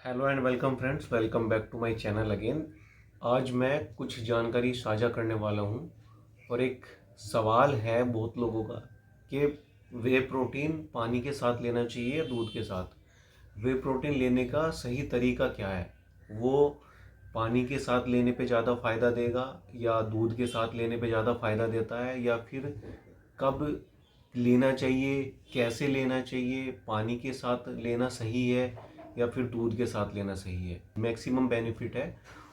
Hello and welcome friends, welcome back to my channel again. आज मैं कुछ जानकारी साझा करने वाला हूं और एक सवाल है बहुत लोगों का कि वे प्रोटीन पानी के साथ लेना चाहिए या दूध के साथ। वे प्रोटीन लेने का सही तरीका क्या है? वो पानी के साथ लेने पे ज़्यादा फ़ायदा देगा या दूध के साथ लेने पे ज़्यादा फ़ायदा देता है, या फिर कब लेना चाहिए, कैसे लेना चाहिए, पानी के साथ लेना सही है या फिर दूध के साथ लेना सही है? मैक्सिमम बेनिफिट है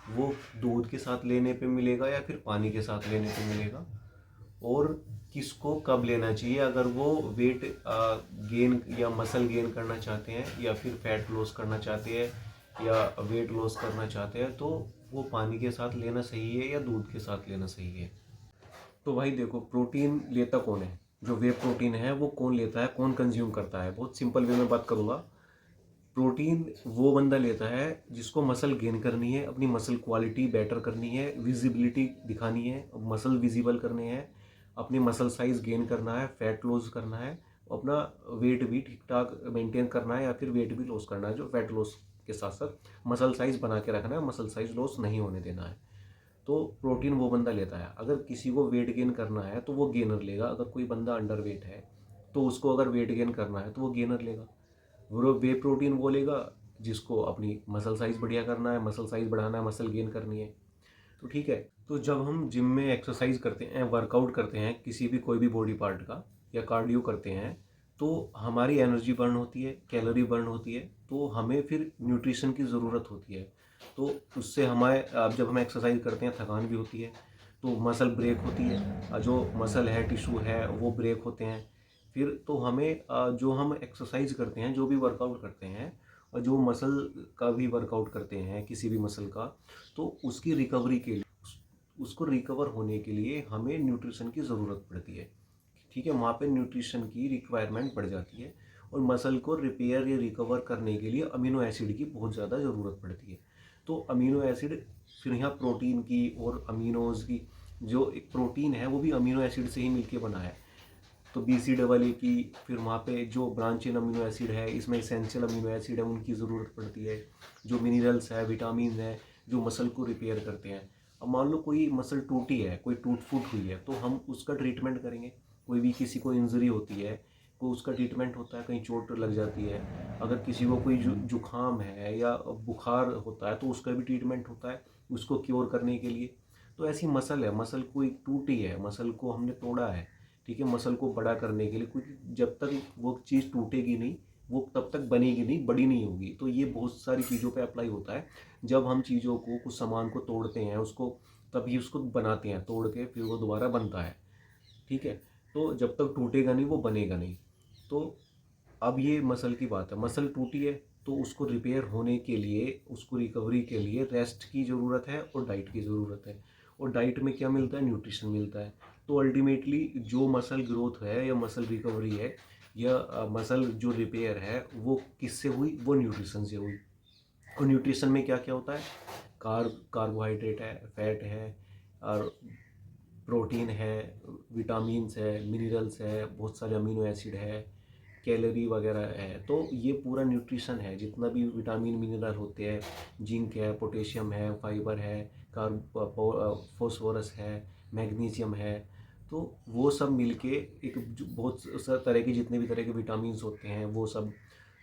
वो दूध के साथ लेने पे मिलेगा या फिर पानी के साथ लेने पे मिलेगा, और किसको कब लेना चाहिए अगर वो वेट गेन या मसल गेन करना चाहते हैं, या फिर फैट लॉस करना चाहते हैं, या वेट लॉस करना चाहते हैं, तो वो पानी के साथ लेना सही है या दूध के साथ लेना सही है। तो भाई देखो, प्रोटीन लेता कौन है? जो वे प्रोटीन है वो कौन लेता है, कौन कंज्यूम करता है? बहुत सिंपल वे में बात करूंगा। प्रोटीन वो बंदा लेता है जिसको मसल गेन करनी है, अपनी मसल क्वालिटी बेटर करनी है, विजिबिलिटी दिखानी है, मसल विजिबल करने हैं, अपनी मसल साइज गेन करना है, फैट लॉस करना है, अपना वेट भी ठीक ठाक मेंटेन करना है, या फिर वेट भी लॉस करना है, जो फैट लॉस के साथ साथ मसल साइज बना के रखना है, मसल साइज लॉस नहीं होने देना है। तो प्रोटीन वो बंदा लेता है। अगर किसी को वेट गेन करना है तो वो गेनर लेगा। अगर कोई बंदा अंडर वेट है तो उसको अगर वेट गेन करना है तो वो गेनर लेगा। वो वे प्रोटीन वो लेगा जिसको अपनी मसल साइज बढ़िया करना है, मसल साइज बढ़ाना है, मसल गेन करनी है। तो ठीक है। तो जब हम जिम में एक्सरसाइज करते हैं, वर्कआउट करते हैं किसी भी कोई भी बॉडी पार्ट का, या कार्डियो करते हैं, तो हमारी एनर्जी बर्न होती है, कैलोरी बर्न होती है, तो हमें फिर न्यूट्रिशन की ज़रूरत होती है। तो उससे हमारे अब जब हम एक्सरसाइज करते हैं थकान भी होती है, तो मसल ब्रेक होती है, जो मसल है, टिश्यू है, वो ब्रेक होते हैं। फिर तो हमें जो हम एक्सरसाइज करते हैं, जो भी वर्कआउट करते हैं, और जो मसल का भी वर्कआउट करते हैं किसी भी मसल का, तो उसकी रिकवरी के लिए, उसको रिकवर होने के लिए हमें न्यूट्रिशन की ज़रूरत पड़ती है। ठीक है, वहाँ पे न्यूट्रिशन की रिक्वायरमेंट बढ़ जाती है, और मसल को रिपेयर या रिकवर करने के लिए अमीनो एसिड की बहुत ज़्यादा ज़रूरत पड़ती है। तो अमीनो एसिड, फिर यहाँ प्रोटीन की और अमीनोज की, जो एक प्रोटीन है वो भी अमीनो एसिड से ही मिलके बना है। तो BCAA की, फिर वहाँ पे जो ब्रांच चेन अमीनो एसिड है, इसमें इसेंशियल अमीनो एसिड है, उनकी ज़रूरत पड़ती है। जो मिनरल्स है, विटामिन है, जो मसल को रिपेयर करते हैं। अब मान लो कोई मसल टूटी है, कोई टूट फूट हुई है, तो हम उसका ट्रीटमेंट करेंगे। कोई भी किसी को इंजरी होती है, तो उसका ट्रीटमेंट होता है, कहीं चोट लग जाती है। अगर किसी को कोई जुकाम है या बुखार होता है, तो उसका भी ट्रीटमेंट होता है उसको क्योर करने के लिए। तो ऐसी मसल है, मसल कोई टूटी है, मसल को हमने तोड़ा है, ठीक है, मसल को बड़ा करने के लिए, क्योंकि जब तक वो चीज़ टूटेगी नहीं, वो तब तक बनेगी नहीं, बड़ी नहीं होगी। तो ये बहुत सारी चीज़ों पे अप्लाई होता है। जब हम चीज़ों को, कुछ सामान को तोड़ते हैं, उसको तभी उसको बनाते हैं, तोड़ के फिर वो दोबारा बनता है। ठीक है। तो जब तक टूटेगा नहीं वो बनेगा नहीं। तो अब ये मसल की बात है, मसल टूटी है तो उसको रिपेयर होने के लिए, उसको रिकवरी के लिए रेस्ट की ज़रूरत है और डाइट की ज़रूरत है। और डाइट में क्या मिलता है? न्यूट्रिशन मिलता है। तो अल्टीमेटली जो मसल ग्रोथ है या मसल रिकवरी है, या मसल जो रिपेयर है, वो किससे हुई? वो न्यूट्रिशन से हुई। और न्यूट्रिशन में क्या क्या होता है? कार्बोहाइड्रेट है, फैट है, और प्रोटीन है, विटामिन्स है, मिनरल्स है, बहुत सारे अमीनो एसिड है, कैलोरी वगैरह है। तो ये पूरा न्यूट्रिशन है, जितना भी विटामिन मिनरल होते हैं, जिंक है, पोटेशियम है, फाइबर है, फॉस्फोरस है, मैग्नीशियम है। तो वो सब मिलके एक बहुत तरह के, जितने भी तरह के विटामिन्स होते हैं वो सब,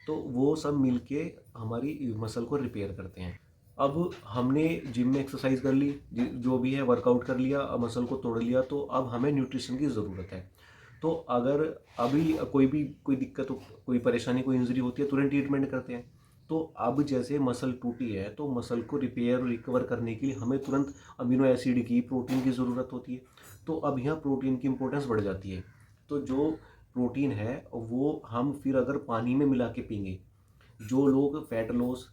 तो वो सब मिलके हमारी मसल को रिपेयर करते हैं। अब हमने जिम में एक्सरसाइज कर ली, जो भी है वर्कआउट कर लिया, मसल को तोड़ लिया, तो अब हमें न्यूट्रिशन की ज़रूरत है। तो अगर अभी कोई दिक्कत हो, कोई परेशानी, कोई इंजरी होती है, तुरंत ट्रीटमेंट करते हैं। तो अब जैसे मसल टूटी है, तो मसल को रिपेयर रिकवर करने के लिए हमें तुरंत अमीनो एसिड की, प्रोटीन की ज़रूरत होती है। तो अब यहाँ प्रोटीन की इंपॉर्टेंस बढ़ जाती है। तो जो प्रोटीन है वो हम फिर अगर पानी में मिला के पीएंगे, जो लोग फैट लॉस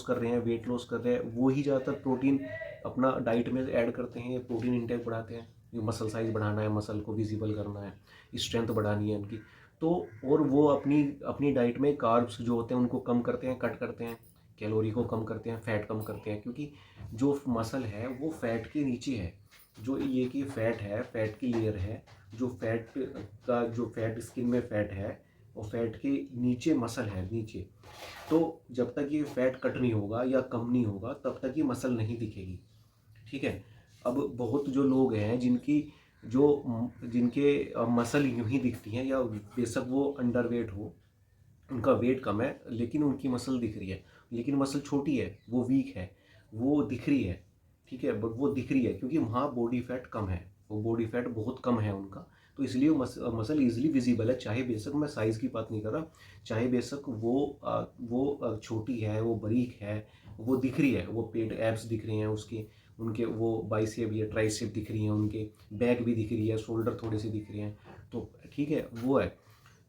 कर रहे हैं, वेट लॉस कर रहे हैं, वो ही ज़्यादातर प्रोटीन अपना डाइट में ऐड करते हैं, प्रोटीन इंटेक बढ़ाते हैं। जो मसल साइज बढ़ाना है, मसल को विजिबल करना है, स्ट्रेंथ बढ़ानी है उनकी। तो और वो अपनी अपनी डाइट में कार्ब्स जो होते हैं उनको कम करते हैं, कट करते हैं, कैलोरी को कम करते हैं, फैट कम करते हैं, क्योंकि जो मसल है वो फैट के नीचे है। जो ये कि फैट है, फैट की लेयर है, जो फैट स्किन में फैट है, और फैट के नीचे मसल है नीचे। तो जब तक ये फैट कट नहीं होगा या कम नहीं होगा तब तक ये मसल नहीं दिखेगी। ठीक है। अब बहुत जो लोग हैं जिनके मसल यूं ही दिखती हैं, या बेशक वो अंडरवेट हो, उनका वेट कम है लेकिन उनकी मसल दिख रही है, लेकिन मसल छोटी है, वो वीक है, वो दिख रही है। ठीक है, बट वो दिख रही है क्योंकि वहाँ बॉडी फैट कम है, वो बॉडी फैट बहुत कम है उनका, तो इसलिए मसल ईजिली विजिबल है। चाहे बेशक मैं साइज़ की बात नहीं कर रहा, चाहे बेशक वो छोटी है, वो बारीक है, वो दिख रही है, वो पेट एब्स दिख रहे हैं उसके, उनके वो बाइसेप या ट्राइसेप दिख रही हैं, उनके बैक भी दिख रही है, शोल्डर थोड़े से दिख रहे हैं, तो ठीक है वो है।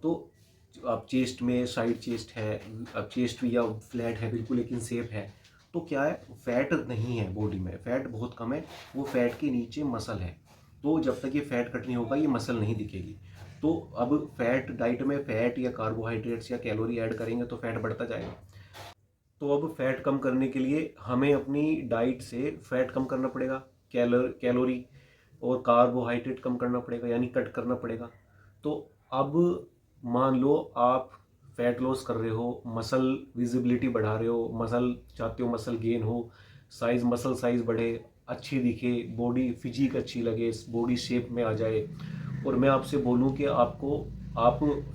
तो अब चेस्ट में साइड चेस्ट है, अब चेस्ट भी या फ्लैट है बिल्कुल लेकिन सेफ है, तो क्या है, फैट नहीं है बॉडी में, फैट बहुत कम है, वो फैट के नीचे मसल है। तो जब तक ये फैट कट नहीं होगा ये मसल नहीं दिखेगी। तो अब फैट डाइट में फैट या कार्बोहाइड्रेट्स या कैलोरी ऐड करेंगे तो फैट बढ़ता जाएगा। तो अब फैट कम करने के लिए हमें अपनी डाइट से फैट कम करना पड़ेगा, कैलोरी और कार्बोहाइड्रेट कम करना पड़ेगा, यानी कट करना पड़ेगा। तो अब मान लो आप फैट लॉस कर रहे हो, मसल विजिबिलिटी बढ़ा रहे हो, मसल चाहते हो मसल गेन हो, मसल साइज बढ़े, अच्छी दिखे, बॉडी फिजिक अच्छी लगे, बॉडी शेप में आ जाए, और मैं आपसे बोलूं कि आप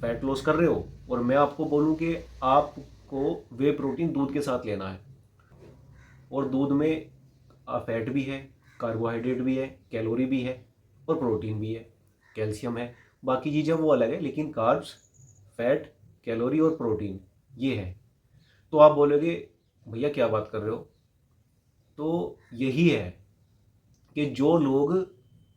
फैट लॉस कर रहे हो और मैं आपको बोलूं कि आपको वे प्रोटीन दूध के साथ लेना है, और दूध में फैट भी है, कार्बोहाइड्रेट भी है, कैलोरी भी है और प्रोटीन भी है, कैल्शियम है, बाकी चीज़ें वो अलग है, लेकिन कार्ब्स, फैट, कैलोरी और प्रोटीन ये है। तो आप बोलोगे भैया क्या बात कर रहे हो, तो यही है कि जो लोग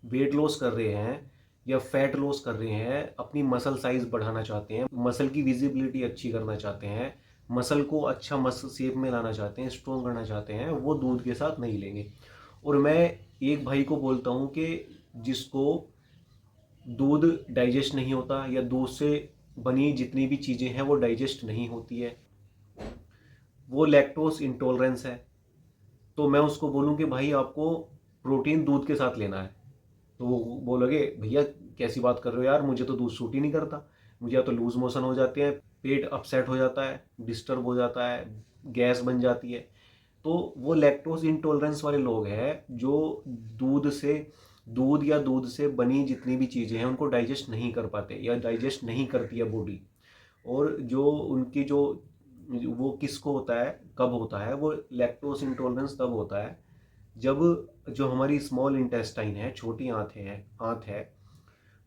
वेट लॉस कर रहे हैं या फैट लॉस कर रहे हैं, अपनी मसल साइज बढ़ाना चाहते हैं, मसल की विजिबिलिटी अच्छी करना चाहते हैं, मसल को अच्छा मसल शेप में लाना चाहते हैं, स्ट्रॉन्ग करना चाहते हैं, वो दूध के साथ नहीं लेंगे। और मैं एक भाई को बोलता हूँ कि जिसको दूध डाइजेस्ट नहीं होता या दूध से बनी जितनी भी चीज़ें हैं वो डाइजेस्ट नहीं होती है, वो लैक्टोज इंटॉलरेंस है, तो मैं उसको बोलूँ कि भाई आपको प्रोटीन दूध के साथ लेना है, तो वो बोलोगे भैया कैसी बात कर रहे हो यार, मुझे तो दूध सूट ही नहीं करता, मुझे या तो लूज मोशन हो जाते हैं, पेट अपसेट हो जाता है, डिस्टर्ब हो जाता है, गैस बन जाती है। तो वो लैक्टोज इंटॉलरेंस वाले लोग हैं जो दूध या दूध से बनी जितनी भी चीज़ें हैं उनको डाइजेस्ट नहीं कर पाते या डाइजेस्ट नहीं करती है बॉडी। और जो उनकी जो वो किसको होता है, कब होता है, वो लैक्टोज इंटॉलरेंस तब होता है जब जो हमारी स्मॉल इंटेस्टाइन है, छोटी आंत है,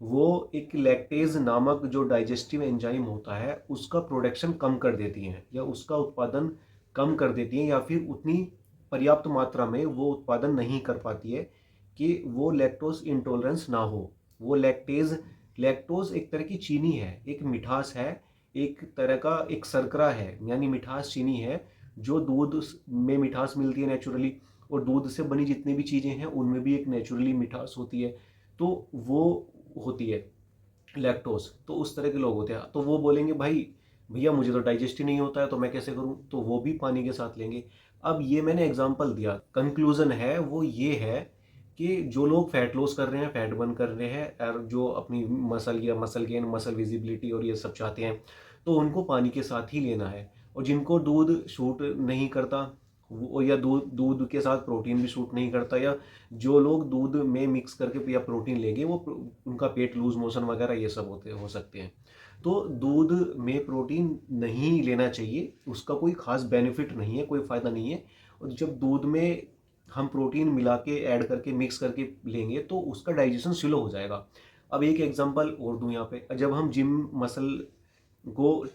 वो एक लैक्टेज नामक जो डाइजेस्टिव एंजाइम होता है उसका प्रोडक्शन कम कर देती हैं या उसका उत्पादन कम कर देती हैं, या फिर उतनी पर्याप्त मात्रा में वो उत्पादन नहीं कर पाती है कि वो लैक्टोज इंटॉलरेंस ना हो। वो लैक्टोज एक तरह की चीनी है, एक मिठास है, एक तरह का एक शर्करा है, यानी मिठास चीनी है, जो दूध में मिठास मिलती है नेचुरली, और दूध से बनी जितनी भी चीज़ें हैं उनमें भी एक नेचुरली मिठास होती है, तो वो होती है लैक्टोज। तो उस तरह के लोग होते हैं, तो वो बोलेंगे भाई भैया मुझे तो डाइजेस्ट ही नहीं होता है तो मैं कैसे करूं, तो वो भी पानी के साथ लेंगे। अब ये मैंने एग्जांपल दिया, कंक्लूजन है वो ये है कि जो लोग फैट लॉस कर रहे हैं, फैट बर्न कर रहे हैं, और जो अपनी मसल या मसल गेन, मसल विजिबिलिटी और ये सब चाहते हैं, तो उनको पानी के साथ ही लेना है। और जिनको दूध शूट नहीं करता या दूध दूध के साथ प्रोटीन भी शूट नहीं करता, या जो लोग दूध में मिक्स करके या प्रोटीन लेंगे वो उनका पेट लूज मोशन वगैरह ये सब हो सकते हैं, तो दूध में प्रोटीन नहीं लेना चाहिए, उसका कोई खास बेनिफिट नहीं है, कोई फ़ायदा नहीं है। और जब दूध में हम प्रोटीन मिला के ऐड करके मिक्स करके लेंगे तो उसका डाइजेशन स्लो हो जाएगा। अब एक एग्जांपल और दूं यहाँ पे, जब हम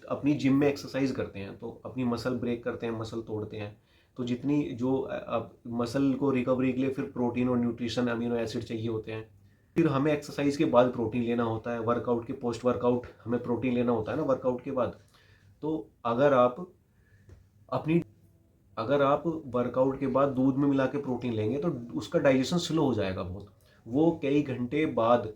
अपनी जिम में एक्सरसाइज करते हैं तो अपनी मसल ब्रेक करते हैं, मसल तोड़ते हैं, तो जितनी जो अब मसल को रिकवरी के लिए फिर प्रोटीन और न्यूट्रिशन अमीनो एसिड चाहिए होते हैं, फिर हमें एक्सरसाइज के बाद प्रोटीन लेना होता है, वर्कआउट के पोस्ट वर्कआउट हमें प्रोटीन लेना होता है ना वर्कआउट के बाद। तो अपनी अगर आप वर्कआउट के बाद दूध में मिला के प्रोटीन लेंगे तो उसका डाइजेशन स्लो हो जाएगा बहुत, वो कई घंटे बाद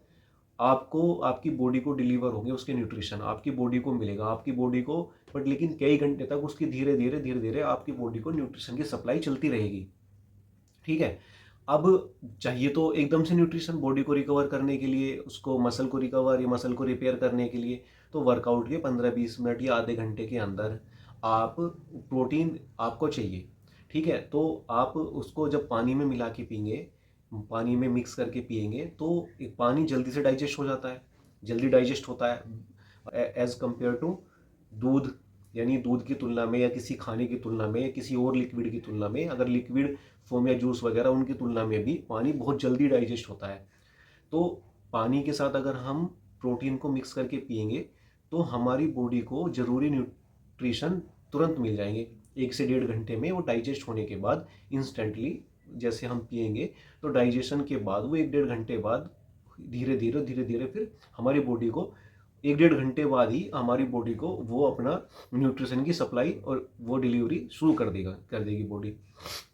आपको आपकी बॉडी को डिलीवर होंगे उसके न्यूट्रिशन, आपकी बॉडी को मिलेगा, आपकी बॉडी को, बट लेकिन कई घंटे तक उसकी धीरे धीरे आपकी बॉडी को न्यूट्रिशन की सप्लाई चलती रहेगी। ठीक है। अब चाहिए तो एकदम से न्यूट्रिशन बॉडी को रिकवर करने के लिए, उसको मसल को रिकवर या मसल को रिपेयर करने के लिए, तो वर्कआउट के 15-20 मिनट या आधे घंटे के अंदर आप प्रोटीन आपको चाहिए, ठीक है। तो आप उसको जब पानी में मिला के पिएंगे, पानी में मिक्स करके पिएंगे, तो एक पानी जल्दी से डाइजेस्ट हो जाता है, जल्दी डाइजेस्ट होता है एज कंपेयर टू दूध। यानी दूध की तुलना में या किसी खाने की तुलना में या किसी और लिक्विड की तुलना में, अगर लिक्विड फॉर्म या जूस वगैरह, उनकी तुलना में भी पानी बहुत जल्दी डाइजेस्ट होता है। तो पानी के साथ अगर हम प्रोटीन को मिक्स करके पिएंगे तो हमारी बॉडी को ज़रूरी न्यूट्रिशन तुरंत मिल जाएंगे। 1 से 1.5 घंटे में वो डाइजेस्ट होने के बाद इंस्टेंटली जैसे हम पिएंगे, तो डाइजेशन के बाद वो 1-1.5 घंटे बाद धीरे धीरे फिर हमारी बॉडी को 1-1.5 घंटे बाद ही हमारी बॉडी को वो अपना न्यूट्रिशन की सप्लाई और वो डिलीवरी शुरू कर देगी बॉडी।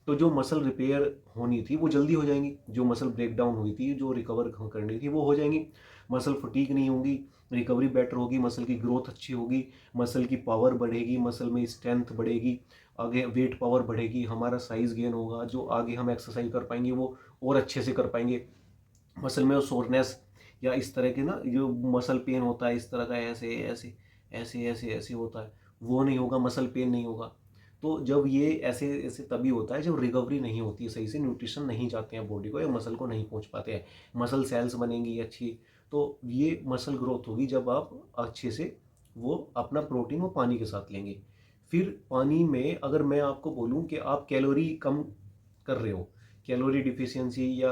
तो जो मसल रिपेयर होनी थी वो जल्दी हो जाएंगी, जो मसल ब्रेक डाउन हुई थी, जो रिकवर करनी थी वो हो जाएंगी। मसल फटीक नहीं होगी, रिकवरी बेटर होगी, मसल की ग्रोथ अच्छी होगी, मसल की पावर बढ़ेगी, मसल में स्ट्रेंथ बढ़ेगी, आगे वेट पावर बढ़ेगी, हमारा साइज गेन होगा, जो आगे हम एक्सरसाइज कर पाएंगे वो और अच्छे से कर पाएंगे। मसल में वो सोरनेस या इस तरह के ना जो मसल पेन होता है इस तरह का ऐसे ऐसे ऐसे ऐसे ऐसे होता है, वो नहीं होगा, मसल पेन नहीं होगा। तो जब ये ऐसे ऐसे तभी होता है जब रिकवरी नहीं होती है सही से, न्यूट्रिशन नहीं जाते हैं बॉडी को या मसल को नहीं पहुंच पाते हैं, मसल सेल्स बनेंगी अच्छी। तो ये मसल ग्रोथ होगी जब आप अच्छे से वो अपना प्रोटीन वो पानी के साथ लेंगे। फिर पानी में अगर मैं आपको बोलूं कि आप कैलोरी कम कर रहे हो, कैलोरी डिफिशियंसी या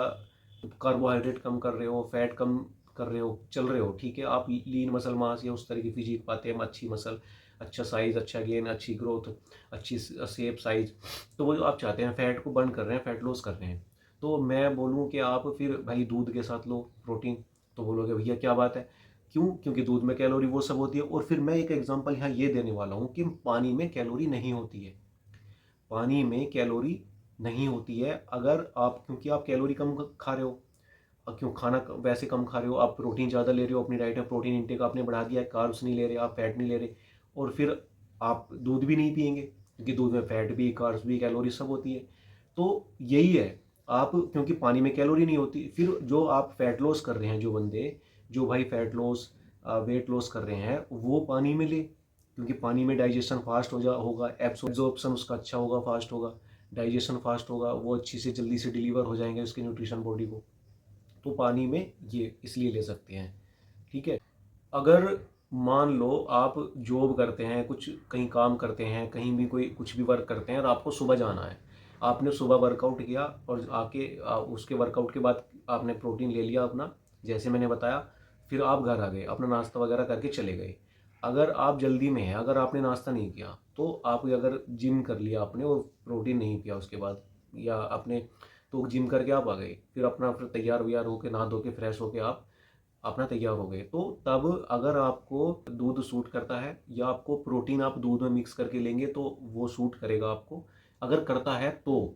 कार्बोहाइड्रेट कम कर रहे हो, फैट कम कर रहे हो, चल रहे हो, ठीक है, आप लीन मसल मास या उस तरह की फिजिक पाते हैं, अच्छी मसल, अच्छा साइज, अच्छा गेन, अच्छी ग्रोथ, अच्छी शेप साइज, तो वो जो आप चाहते हैं फैट को बर्न कर रहे हैं, फैट लॉस कर रहे हैं, तो मैं बोलूँ कि आप फिर भाई दूध के साथ लो प्रोटीन, तो बोलोगे भैया क्या बात है, क्यों? क्योंकि दूध में कैलोरी वो सब होती है। और फिर मैं एक एग्जांपल यहाँ ये देने वाला हूँ कि पानी में कैलोरी नहीं होती है, पानी में कैलोरी नहीं होती है। अगर आप, क्योंकि आप कैलोरी कम खा रहे हो, क्यों खाना वैसे कम खा रहे हो, आप प्रोटीन ज़्यादा ले रहे हो, अपनी डाइट में प्रोटीन इंटेक आपने बढ़ा दिया है, कार्ब्स नहीं ले रहे, आप फैट नहीं ले रहे, और फिर आप दूध भी नहीं पिएंगे क्योंकि दूध में फैट भी, कार्ब्स भी, कैलोरी सब होती है। तो यही है, आप क्योंकि पानी में कैलोरी नहीं होती, फिर जो आप फैट लॉस कर रहे हैं, जो बंदे जो भाई फैट लॉस वेट लॉस कर रहे हैं, वो पानी में ले, क्योंकि पानी में डाइजेशन फास्ट होगा, एब्जॉर्प्शन उसका अच्छा होगा, फास्ट होगा, डाइजेशन फास्ट होगा, वो अच्छी से जल्दी से डिलीवर हो जाएंगे उसके न्यूट्रिशन बॉडी को। तो पानी में ये इसलिए ले सकते हैं, ठीक है। अगर मान लो आप जॉब करते हैं, कुछ कहीं काम करते हैं, कहीं भी कोई कुछ भी वर्क करते हैं और आपको सुबह जाना है, आपने सुबह वर्कआउट किया और आके उसके वर्कआउट के बाद आपने प्रोटीन ले लिया अपना, जैसे मैंने बताया, फिर आप घर आ गए, अपना नाश्ता वगैरह करके चले गए। अगर आप जल्दी में हैं, अगर आपने नाश्ता नहीं किया, तो आप अगर जिम कर लिया आपने और प्रोटीन नहीं पिया उसके बाद, या आपने तो जिम करके आप आ गए, फिर अपना फिर तैयार व्यार होके नहा धो के फ्रेश होके आप अपना तैयार हो गए, तो तब अगर आपको दूध सूट करता है या आपको प्रोटीन आप दूध में मिक्स करके लेंगे तो वो सूट करेगा आपको। अगर करता है तो,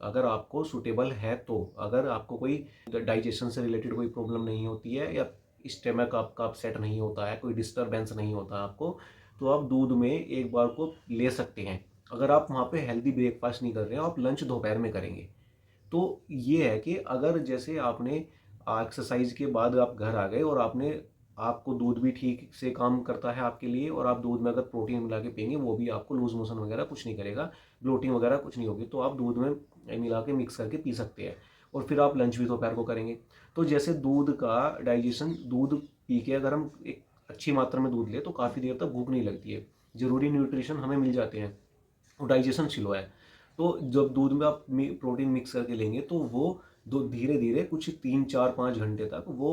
अगर आपको सूटेबल है तो, अगर आपको कोई डाइजेशन से रिलेटेड कोई प्रॉब्लम नहीं होती है या स्टेमक आपका अपसेट नहीं होता है, कोई डिस्टर्बेंस नहीं होता आपको, तो आप दूध में एक बार को ले सकते हैं। अगर आप वहाँ पे हेल्दी ब्रेकफास्ट नहीं कर रहे हैं, आप लंच दोपहर में करेंगे, तो ये है कि अगर जैसे आपने एक्सरसाइज के बाद आप घर आ गए और आपने, आपको दूध भी ठीक से काम करता है आपके लिए, और आप दूध में अगर प्रोटीन मिला के पिएंगे वो भी आपको लूज मोशन वगैरह कुछ नहीं करेगा, ब्लोटिंग वगैरह कुछ नहीं होगी, तो आप दूध में मिला के मिक्स करके पी सकते हैं। और फिर आप लंच भी दोपहर को करेंगे। तो जैसे दूध का डाइजेशन, दूध पी के अगर हम एक अच्छी मात्रा में दूध लें तो काफ़ी देर तक भूख नहीं लगती है, ज़रूरी न्यूट्रिशन हमें मिल जाते हैं और डाइजेशन स्लो है। तो जब दूध में आप प्रोटीन मिक्स करके लेंगे तो वो दो धीरे धीरे कुछ 3-4-5 घंटे तक वो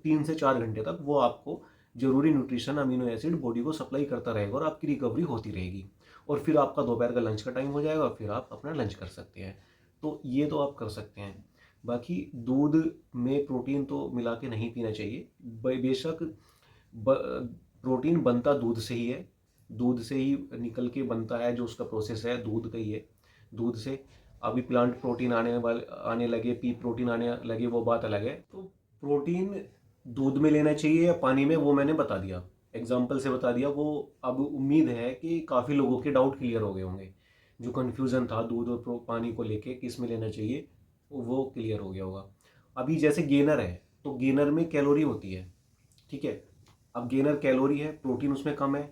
3 से 4 घंटे तक वो आपको जरूरी न्यूट्रिशन अमीनो एसिड बॉडी को सप्लाई करता रहेगा और आपकी रिकवरी होती रहेगी। और फिर आपका दोपहर का लंच का टाइम हो जाएगा, फिर आप अपना लंच कर सकते हैं। तो ये तो आप कर सकते हैं। बाकी दूध में प्रोटीन तो मिला के नहीं पीना चाहिए। बेशक प्रोटीन बनता दूध से ही है, दूध से ही निकल के बनता है, जो उसका प्रोसेस है दूध का ही है। दूध से अभी प्लांट प्रोटीन आने लगे, पी प्रोटीन आने लगे, वो बात अलग है। तो प्रोटीन दूध में लेना चाहिए या पानी में, वो मैंने बता दिया, एग्जाम्पल से बता दिया। वो अब उम्मीद है कि काफ़ी लोगों के डाउट क्लियर हो गए होंगे, जो कन्फ्यूज़न था दूध और पानी को लेके किस में लेना चाहिए, वो क्लियर हो गया होगा। अभी जैसे गेनर है, तो गेनर में कैलोरी होती है, ठीक है, अब गेनर कैलोरी है, प्रोटीन उसमें कम है,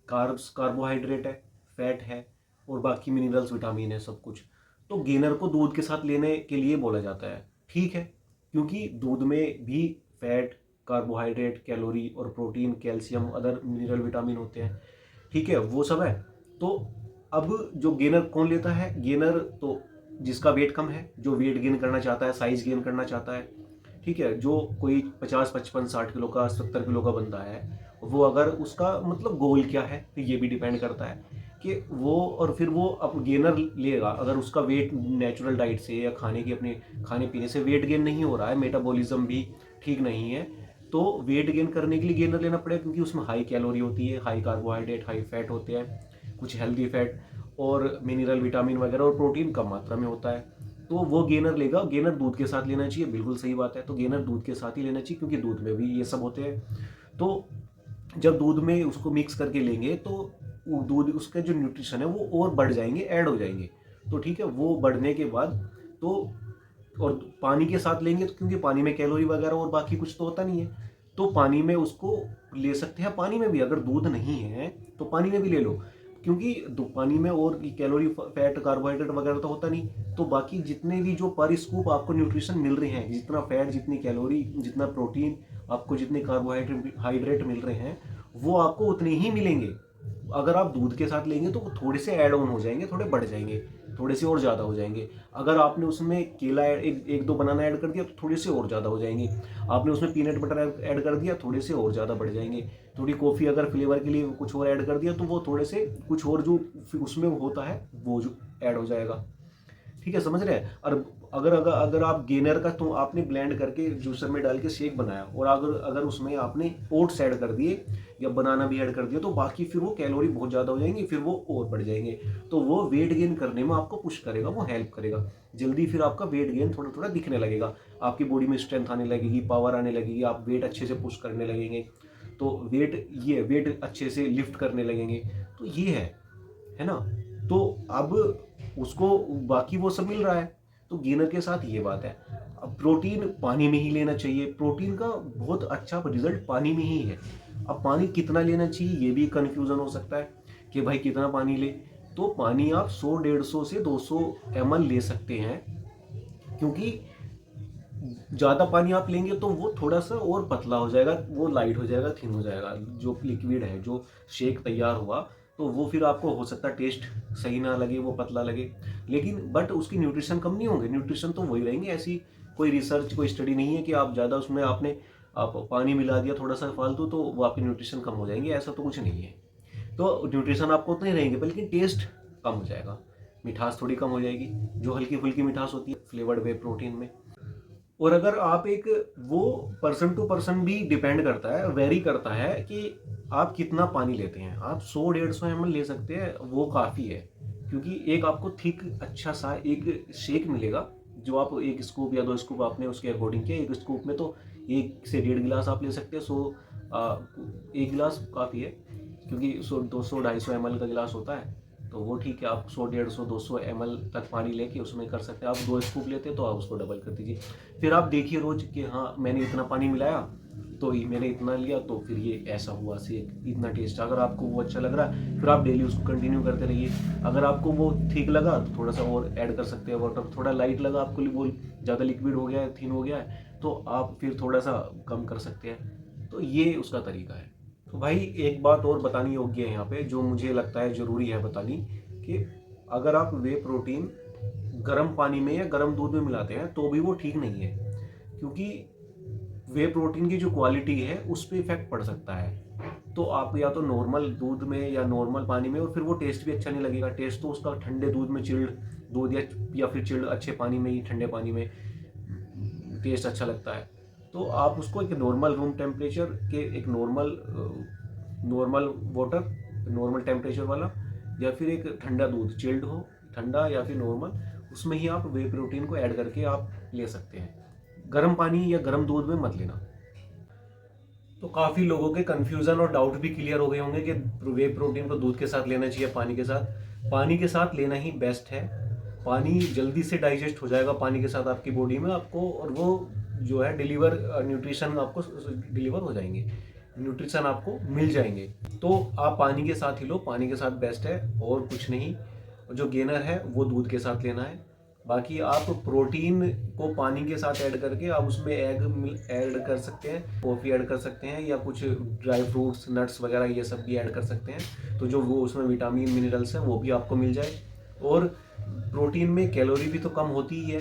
कार्ब्स कार्बोहाइड्रेट है, फैट है और बाकी मिनरल्स विटामिन है सब कुछ। तो गेनर को दूध के साथ लेने के लिए बोला जाता है। ठीक है, क्योंकि दूध में भी फैट, कार्बोहाइड्रेट, कैलोरी और protein, calcium, other mineral vitamin होते हैं। ठीक है, वो सब है। तो अब जो गेनर कौन लेता है? गेनर तो जिसका वेट कम है, जो वेट गेन करना चाहता है, साइज गेन करना चाहता है। ठीक है, जो कोई 50, 55, 60 किलो का, 70 किलो का बंदा है, वो अगर उसका मतलब गोल क्या है, तो ये भी डिपेंड करता है कि वो, और फिर वो अब गेनर लेगा अगर उसका वेट नेचुरल डाइट से या खाने की अपने खाने पीने से वेट गेन नहीं हो रहा है, मेटाबॉलिज्म भी ठीक नहीं है, तो वेट गेन करने के लिए गेनर लेना पड़ेगा, क्योंकि उसमें हाई कैलोरी होती है, हाई कार्बोहाइड्रेट, हाई फैट होते हैं, कुछ हेल्दी फैट और मिनरल विटामिन वगैरह, और प्रोटीन कम मात्रा में होता है। तो वो गेनर लेगा। गेनर दूध के साथ लेना चाहिए, बिल्कुल सही बात है। तो गेनर दूध के साथ ही लेना चाहिए, क्योंकि दूध में भी ये सब होते हैं। तो जब दूध में उसको मिक्स करके लेंगे तो दूध, उसके जो न्यूट्रिशन है वो और बढ़ जाएंगे, ऐड हो जाएंगे। तो ठीक है, वो बढ़ने के बाद तो, और पानी के साथ लेंगे तो, क्योंकि पानी में कैलोरी वगैरह और बाकी कुछ तो होता नहीं है, तो पानी में उसको ले सकते हैं। पानी में भी अगर दूध नहीं है तो पानी में भी ले लो, क्योंकि पानी में और कैलोरी, फैट, कार्बोहाइड्रेट वगैरह तो होता नहीं। तो बाकी जितने भी जो पर स्कूप आपको न्यूट्रिशन मिल रहे हैं, जितना फैट, जितनी कैलोरी, जितना प्रोटीन, आपको जितने कार्बोहाइड्रेट मिल रहे हैं, वो आपको उतने ही मिलेंगे। अगर आप दूध के साथ लेंगे तो वो थोड़े से ऐड ऑन हो जाएंगे, थोड़े बढ़ जाएंगे, थोड़े से और ज़्यादा हो जाएंगे। अगर आपने उसमें केला एक दो बनाना ऐड कर दिया तो थोड़े से और ज़्यादा हो जाएंगे। आपने उसमें पीनट बटर ऐड कर दिया, थोड़े से और ज़्यादा बढ़ जाएंगे। थोड़ी कॉफ़ी अगर फ्लेवर के लिए कुछ और ऐड कर दिया तो वो थोड़े से कुछ और जो उसमें होता है वो जो ऐड हो जाएगा। ठीक है, समझ रहे हैं? और अगर अगर अगर आप गेनर का, तो आपने ब्लेंड करके जूसर में डाल के शेक बनाया, और अगर अगर उसमें आपने ओट्स ऐड कर दिए या बनाना भी ऐड कर दिया, तो बाकी फिर वो कैलोरी बहुत ज़्यादा हो जाएंगी, फिर वो और बढ़ जाएंगे। तो वो वेट गेन करने में आपको पुश करेगा, वो हेल्प करेगा जल्दी। फिर आपका वेट गेन थोड़ा थोड़ा दिखने लगेगा, आपकी बॉडी में स्ट्रेंथ आने लगेगी, पावर आने लगेगी, आप वेट अच्छे से पुश करने लगेंगे। तो वेट अच्छे से लिफ्ट करने लगेंगे। तो ये है ना? तो अब उसको बाकी वो सब मिल रहा है, तो गेनर के साथ ये बात है। अब प्रोटीन पानी में ही लेना चाहिए, प्रोटीन का बहुत अच्छा रिजल्ट पानी में ही है। अब पानी कितना लेना चाहिए ये भी कंफ्यूजन हो सकता है कि भाई कितना पानी ले। तो पानी आप 100, 150 से 200 ml ले सकते हैं, क्योंकि ज़्यादा पानी आप लेंगे तो वो थोड़ा सा और पतला हो जाएगा, वो लाइट हो जाएगा, थिन हो जाएगा। जो लिक्विड है, जो शेक तैयार हुआ, तो वो फिर आपको हो सकता है टेस्ट सही ना लगे, वो पतला लगे, लेकिन बट उसकी न्यूट्रिशन कम नहीं होंगे, न्यूट्रिशन तो वही रहेंगे। ऐसी कोई रिसर्च, कोई स्टडी नहीं है कि आप ज़्यादा उसमें आप पानी मिला दिया थोड़ा सा फालतू तो वो आपकी न्यूट्रिशन कम हो जाएंगे, ऐसा तो कुछ नहीं है। तो न्यूट्रिशन आपको उतने ही रहेंगे, लेकिन टेस्ट कम हो जाएगा, मिठास थोड़ी कम हो जाएगी, जो हल्की फुल्की मिठास होती है फ्लेवर्ड वे प्रोटीन में। और अगर आप एक, वो पर्सन टू पर्सन भी डिपेंड करता है, वेरी करता है कि आप कितना पानी लेते हैं। आप 100, 150 ml ले सकते हैं, वो काफ़ी है, क्योंकि एक आपको थिक अच्छा सा एक शेक मिलेगा, जो आप एक स्कूप या 2 स्कूप आपने उसके अकॉर्डिंग किया। एक स्कूप में तो 1 से 1.5 गिलास आप ले सकते हैं। 1 गिलास काफ़ी है, क्योंकि 200, 250 ml का गिलास होता है, तो वो ठीक है। आप 100, 150, 200 ml तक पानी लेके उसमें कर सकते हैं। आप 2 स्कूप लेते हैं तो आप उसको डबल कर दीजिए। फिर आप देखिए रोज कि हाँ मैंने इतना पानी मिलाया, तो मैंने इतना लिया, तो फिर ये ऐसा हुआ शेक, इतना टेस्ट। अगर आपको वो अच्छा लग रहा है, फिर आप डेली उसको कंटिन्यू करते रहिए। अगर आपको वो ठीक लगा तो थोड़ा सा और ऐड कर सकते हैं वाटर। थोड़ा लाइट लगा आपको, वो ज़्यादा लिक्विड हो गया है, थिन हो गया है, तो आप फिर थोड़ा सा कम कर सकते हैं। तो ये उसका तरीका है। तो भाई एक बात और बतानी योग्य है यहाँ पे, जो मुझे लगता है ज़रूरी है बतानी, कि अगर आप वे प्रोटीन गर्म पानी में या गर्म दूध में मिलाते हैं तो भी वो ठीक नहीं है, क्योंकि वे प्रोटीन की जो क्वालिटी है उस पर इफेक्ट पड़ सकता है। तो आप या तो नॉर्मल दूध में या नॉर्मल पानी में, और फिर वो टेस्ट भी अच्छा नहीं लगेगा। टेस्ट तो उसका ठंडे दूध में, चिल्ड दूध या फिर चिल्ड अच्छे पानी में ही, ठंडे पानी में टेस्ट अच्छा लगता है। तो आप उसको एक नॉर्मल रूम टेम्परेचर के, एक नॉर्मल वाटर, नॉर्मल टेम्परेचर वाला, या फिर एक ठंडा दूध, चिल्ड हो, ठंडा या फिर नॉर्मल, उसमें ही आप वे प्रोटीन को ऐड करके आप ले सकते हैं। गर्म पानी या गर्म दूध में मत लेना। तो काफ़ी लोगों के कन्फ्यूज़न और डाउट भी क्लियर हो गए होंगे कि वे प्रोटीन को दूध के साथ लेना चाहिए, पानी के साथ। पानी के साथ लेना ही बेस्ट है। पानी जल्दी से डाइजेस्ट हो जाएगा पानी के साथ आपकी बॉडी में आपको, और वो जो है न्यूट्रिशन आपको डिलीवर हो जाएंगे। न्यूट्रिशन आपको मिल जाएंगे। तो आप पानी के साथ ही लो, पानी के साथ बेस्ट है और कुछ नहीं। जो गेनर है वो दूध के साथ लेना है। बाकी आप प्रोटीन को पानी के साथ ऐड करके आप उसमें एग ऐड कर सकते हैं, कॉफ़ी ऐड कर सकते हैं, या कुछ ड्राई फ्रूट्स नट्स वगैरह ये सब भी ऐड कर सकते हैं। तो जो वो उसमें विटामिन मिनरल्स हैं वो भी आपको मिल जाए। और प्रोटीन में कैलोरी भी तो कम होती ही है,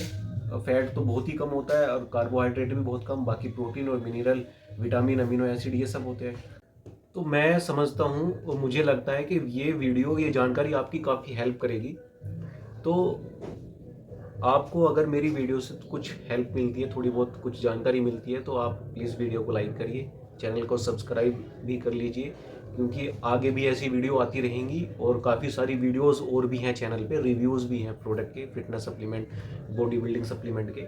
फैट तो बहुत ही कम होता है और कार्बोहाइड्रेट भी बहुत कम। बाकी प्रोटीन और मिनरल, विटामिन, अमीनो एसिड ये सब होते हैं। तो मैं समझता हूँ और मुझे लगता है कि ये वीडियो, ये जानकारी आपकी काफ़ी हेल्प करेगी। तो आपको अगर मेरी वीडियो से कुछ हेल्प मिलती है, थोड़ी बहुत कुछ जानकारी मिलती है, तो आप प्लीज़ वीडियो को लाइक करिए, चैनल को सब्सक्राइब भी कर लीजिए, क्योंकि आगे भी ऐसी वीडियो आती रहेंगी। और काफ़ी सारी वीडियोस और भी हैं चैनल पे, रिव्यूज़ भी हैं प्रोडक्ट के, fitness supplement, body building supplement के।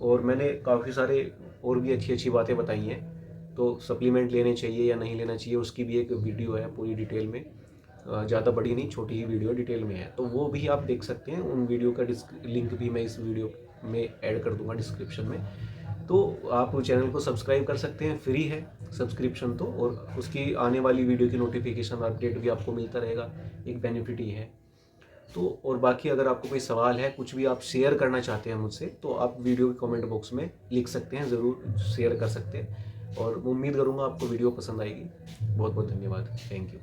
और मैंने काफ़ी सारे और भी अच्छी अच्छी बातें बताई हैं। तो सप्लीमेंट लेने चाहिए या नहीं लेना चाहिए उसकी भी एक वीडियो है पूरी डिटेल में, ज़्यादा बड़ी नहीं, छोटी ही वीडियो डिटेल में है, तो वो भी आप देख सकते हैं। उन वीडियो का लिंक भी मैं इस वीडियो में ऐड कर दूंगा डिस्क्रिप्शन में। तो आप चैनल को सब्सक्राइब कर सकते हैं, फ्री है सब्सक्रिप्शन तो, और उसकी आने वाली वीडियो की नोटिफिकेशन अपडेट भी आपको मिलता रहेगा, एक बेनिफिट ही है। तो और बाकी अगर आपको कोई सवाल है, कुछ भी आप शेयर करना चाहते हैं मुझसे, तो आप वीडियो के कमेंट बॉक्स में लिख सकते हैं, ज़रूर शेयर कर सकते हैं। और उम्मीद करूँगा आपको वीडियो पसंद आएगी। बहुत बहुत धन्यवाद, थैंक यू।